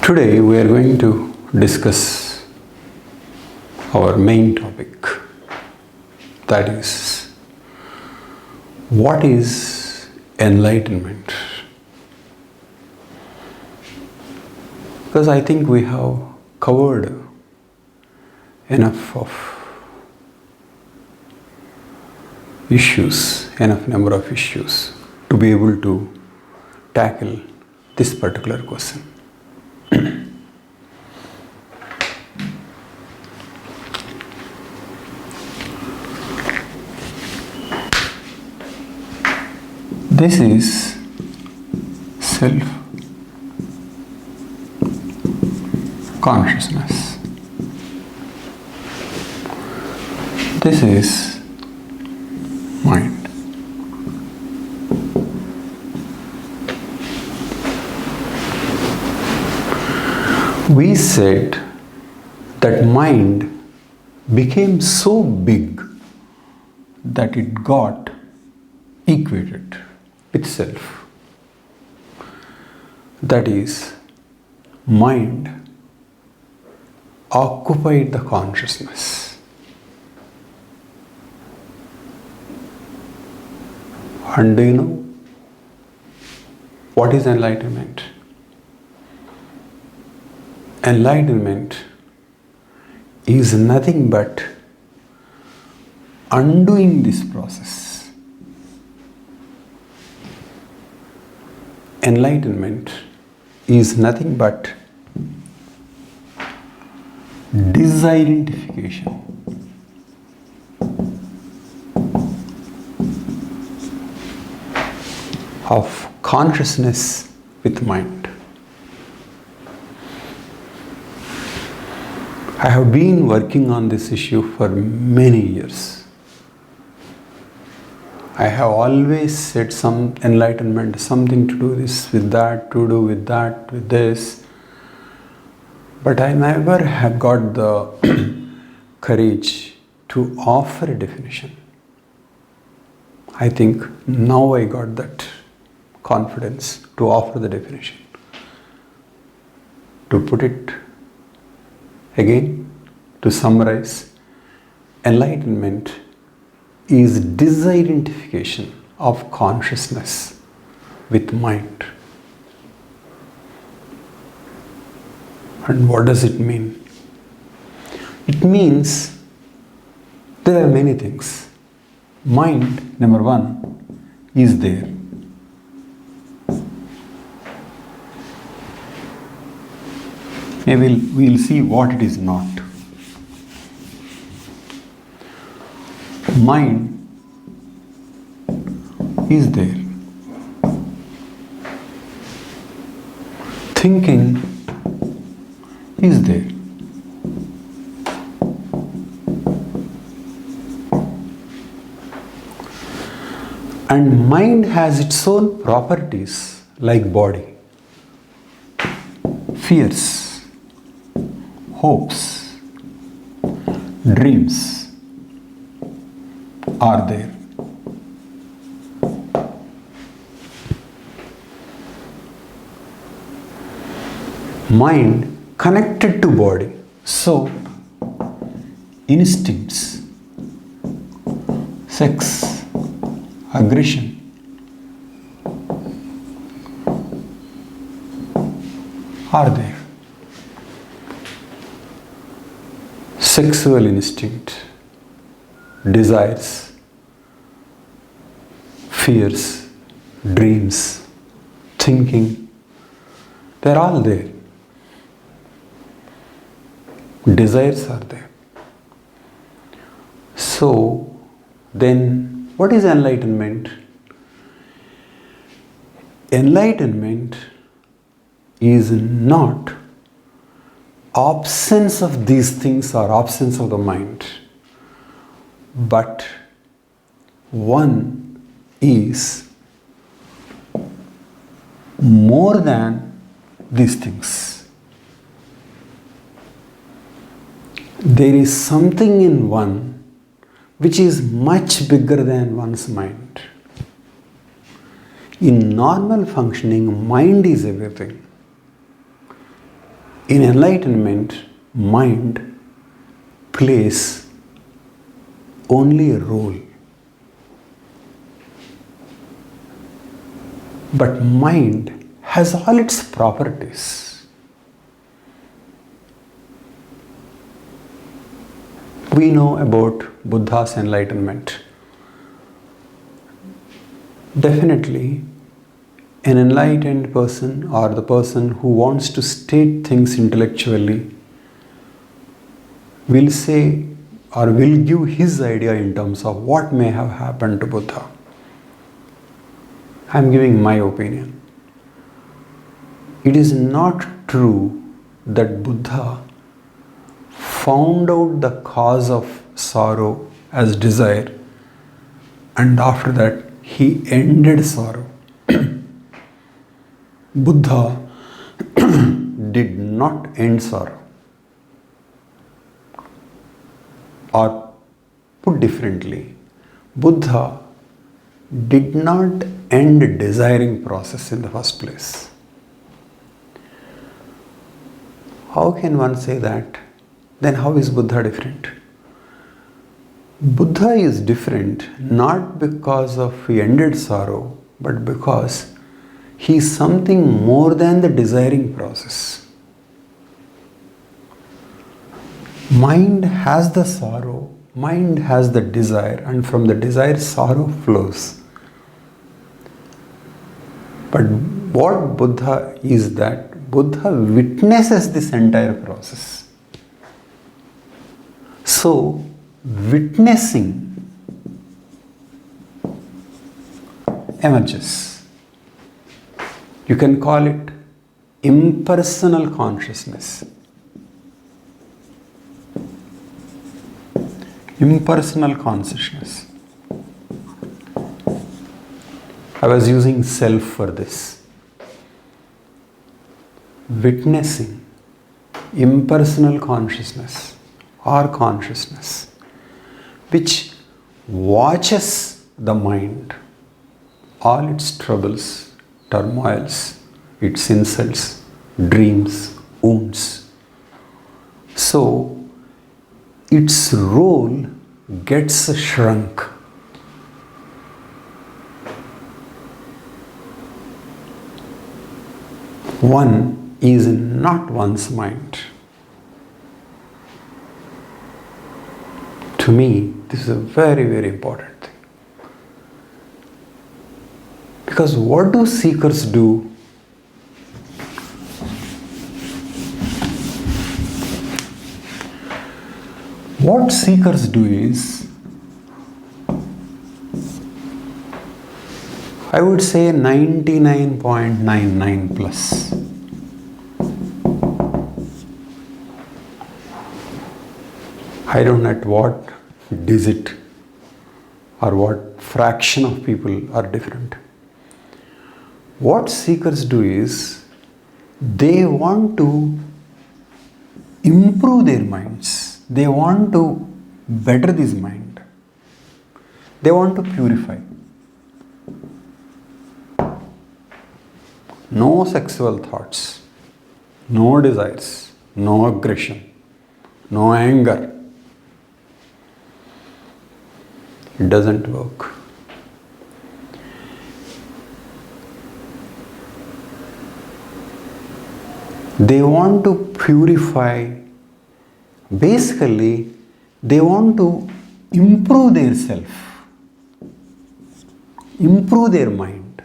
Today we are going to discuss our main topic, that is, what is enlightenment? Because I think we have covered enough of issues, enough number of issues to be able to tackle this particular question. This is self-consciousness. This is mind. We said that mind became so big that it got equated with self. That is, mind occupied the consciousness. And do you know what is enlightenment? Enlightenment is nothing but undoing this process. Enlightenment is nothing but disidentification of consciousness with mind. I have been working on this issue for many years. I have always said some enlightenment, something to do this with that, to do with that, with this. But I never have got the courage to offer a definition. I think now I got that confidence to offer the definition. To put it again, to summarize, enlightenment is disidentification of consciousness with mind. And what does it mean? It means there are many things. Mind, number one, is there. Maybe we'll see what it is not. Mind is there. Thinking is there. And mind has its own properties like body. Fears, hopes, dreams are there. Mind connected to body. So, instincts, sex, aggression, are there. Sexual instinct, desires, fears, dreams, thinking, they're all there. Desires are there. So, then what is enlightenment? Enlightenment is not absence of these things or absence of the mind, but one is more than these things. There is something in one which is much bigger than one's mind. In normal functioning, mind is everything. In enlightenment, mind plays only a role. But mind has all its properties. We know about Buddha's enlightenment. Definitely, an enlightened person or the person who wants to state things intellectually will say or will give his idea in terms of what may have happened to Buddha. I am giving my opinion. It is not true that Buddha found out the cause of sorrow as desire and after that he ended sorrow. Buddha did not end sorrow. Or put differently, Buddha did not end desiring process in the first place. How can one say that? Then how is Buddha different? Buddha is different not because of he ended sorrow, but because he is something more than the desiring process. Mind has the sorrow, mind has the desire, and from the desire sorrow flows. But what Buddha is that Buddha witnesses this entire process. So, witnessing emerges. You can call it impersonal consciousness. Impersonal consciousness. I was using self for this. Witnessing impersonal consciousness or consciousness which watches the mind, all its troubles, turmoils, its insults, dreams, wounds. So, its role gets shrunk. One is not one's mind. To me, this is a very, very important thing. Because what do seekers do? What seekers do is, I would say 99.99 plus. I don't know at what digit or what fraction of people are different. What seekers do is, they want to improve their minds. They want to better this mind. They want to purify. No sexual thoughts, no desires, no aggression, no anger. It doesn't work. They want to purify. Basically, they want to improve their self, improve their mind,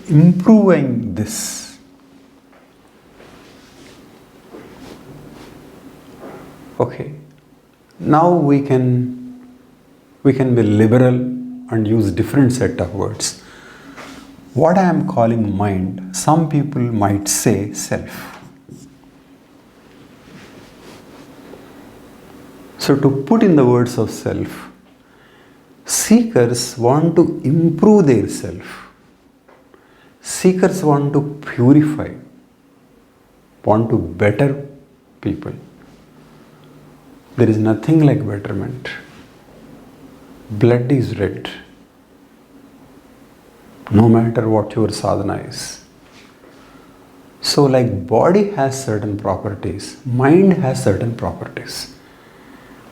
improving this. Okay, now we can be liberal and use different set of words. What I am calling mind, some people might say self. So to put in the words of self, seekers want to improve their self. Seekers want to purify, want to better people. There is nothing like betterment. Blood is red. No matter what your sadhana is. So like body has certain properties, mind has certain properties.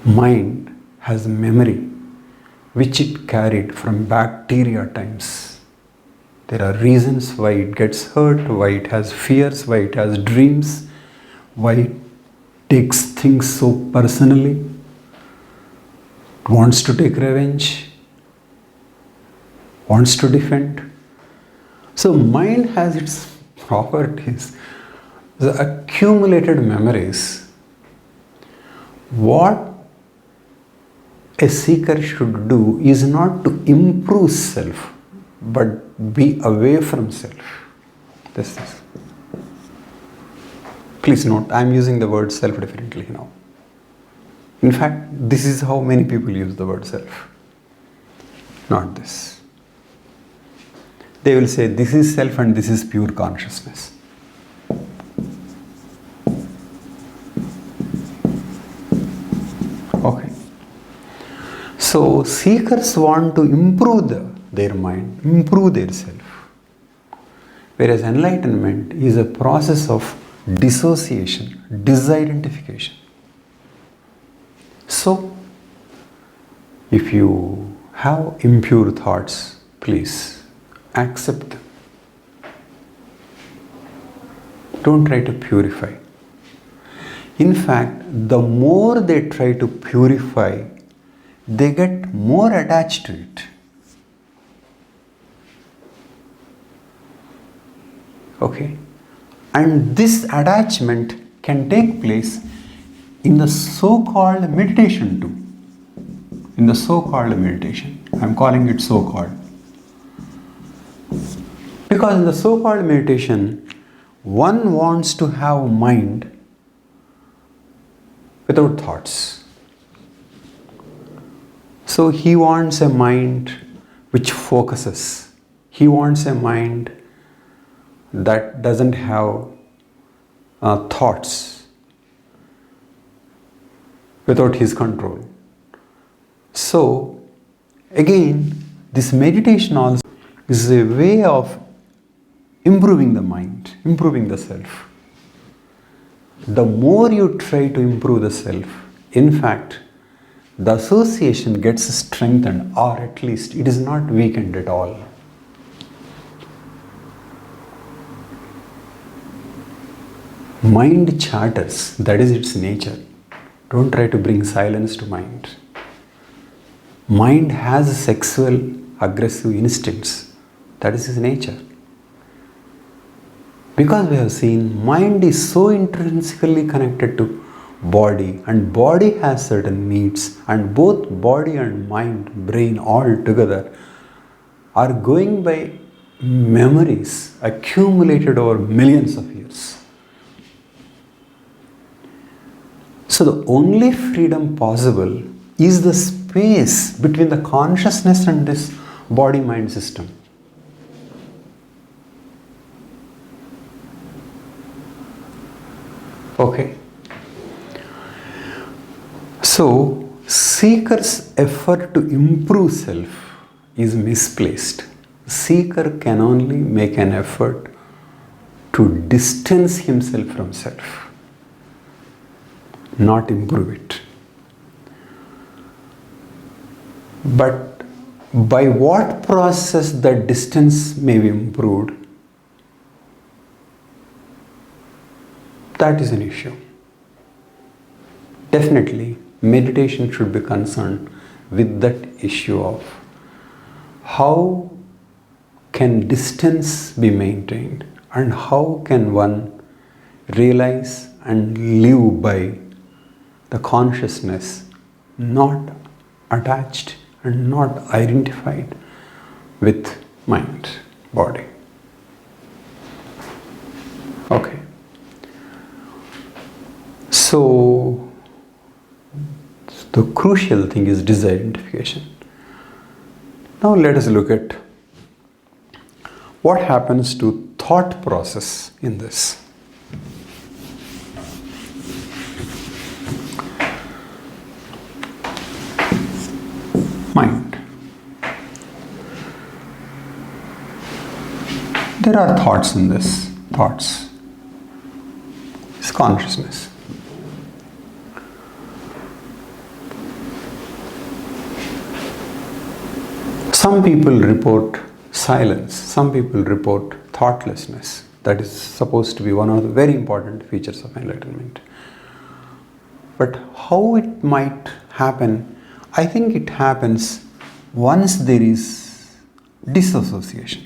Mind has memory which it carried from bacteria times. There are reasons why it gets hurt, why it has fears, why it has dreams, why it takes things so personally, wants to take revenge, wants to defend. So mind has its properties, the accumulated memories. What a seeker should do is not to improve self, but be away from self. This is. Please note, I am using the word self differently now. In fact, this is how many people use the word self. Not this. They will say this is self and this is pure consciousness. Okay. So seekers want to improve their mind, improve their self. Whereas enlightenment is a process of dissociation, disidentification. So, if you have impure thoughts, please accept them. Don't try to purify. In fact, the more they try to purify, they get more attached to it. Okay? And this attachment can take place in the so-called meditation too. In the so-called meditation. I am calling it so-called. Because in the so-called meditation, one wants to have a mind without thoughts. So he wants a mind which focuses. He wants a mind that doesn't have thoughts without his control. So again, this meditation also is a way of improving the mind, improving the self. The more you try to improve the self, in fact, the association gets strengthened, or at least it is not weakened at all. Mind chatters, that is its nature. Don't try to bring silence to mind. Mind has sexual, aggressive instincts. That is its nature. Because we have seen, mind is so intrinsically connected to body, and body has certain needs, and both body and mind, brain all together are going by memories accumulated over millions of years. So the only freedom possible is the space between the consciousness and this body-mind system. Okay. So, seeker's effort to improve self is misplaced. Seeker can only make an effort to distance himself from self, not improve it. But by what process that distance may be improved, that is an issue. Definitely, meditation should be concerned with that issue of how can distance be maintained and how can one realize and live by the consciousness not attached and not identified with mind, body. Okay. So, the crucial thing is disidentification. Now let us look at what happens to thought process in this. Mind. There are thoughts in this, thoughts. consciousness. Some people report silence, some people report thoughtlessness. That is supposed to be one of the very important features of enlightenment. But how it might happen, I think it happens once there is disassociation.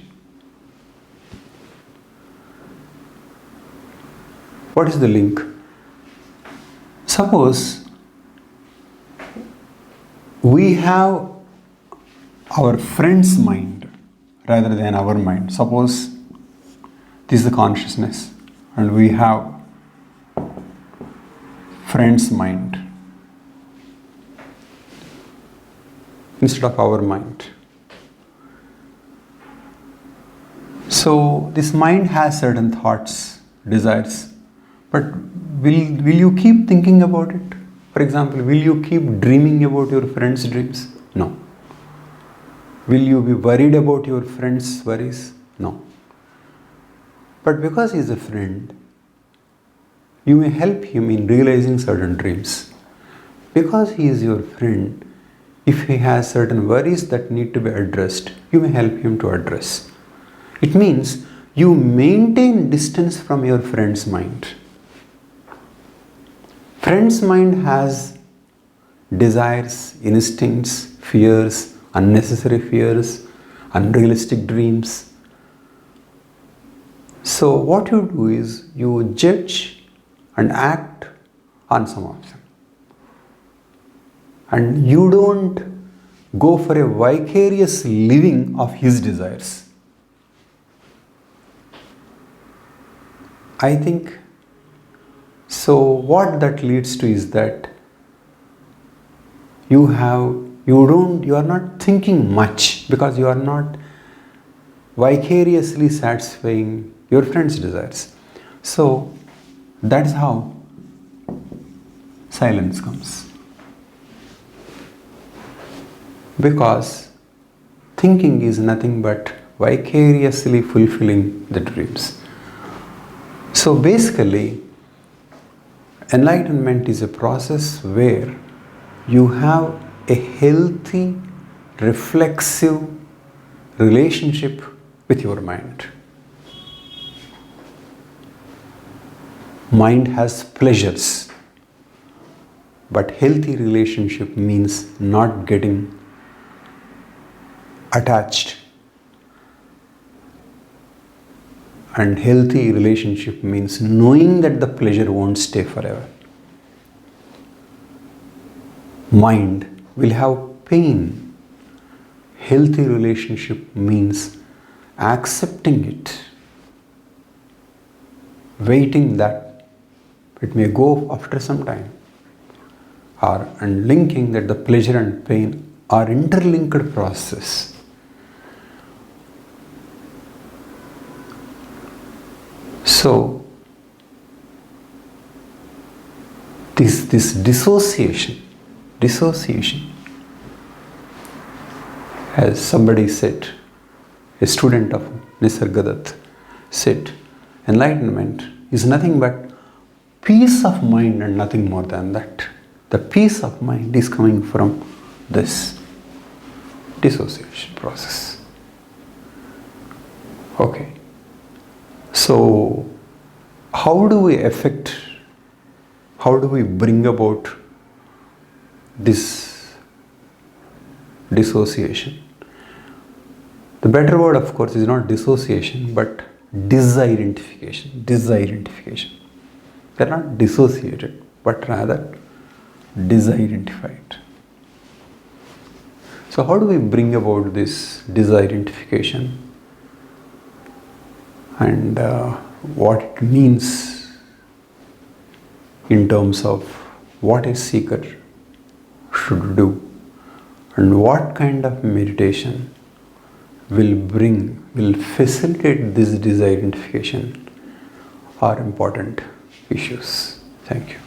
What is the link? Suppose we have our friend's mind rather than our mind. Suppose this is the consciousness and we have friend's mind instead of our mind. So this mind has certain thoughts, desires, but will you keep thinking about it? For example, will you keep dreaming about your friend's dreams? No. Will you be worried about your friend's worries? No. But because he is a friend, you may help him in realizing certain dreams. Because he is your friend, if he has certain worries that need to be addressed, you may help him to address. It means you maintain distance from your friend's mind. Friend's mind has desires, instincts, fears, unnecessary fears, unrealistic dreams. So what you do is you judge and act on some of them. And you don't go for a vicarious living of his desires. I think so. What that leads to is that you are not thinking much because you are not vicariously satisfying your friend's desires. So that is how silence comes. Because thinking is nothing but vicariously fulfilling the dreams. So basically, enlightenment is a process where you have a healthy, reflexive relationship with your mind. Mind has pleasures, but healthy relationship means not getting attached. And healthy relationship means knowing that the pleasure won't stay forever. Mind will have pain. Healthy relationship means accepting it, waiting that it may go after some time, and linking that the pleasure and pain are interlinked process. So this dissociation, as somebody said, a student of Nisargadatta said, enlightenment is nothing but peace of mind and nothing more than that. The peace of mind is coming from this dissociation process. Okay. So, how do we bring about this dissociation? The better word, of course, is not dissociation, but disidentification. They are not dissociated, but rather disidentified. So, how do we bring about this disidentification? And what it means in terms of what a seeker should do and what kind of meditation will facilitate this disidentification are important issues. Thank you.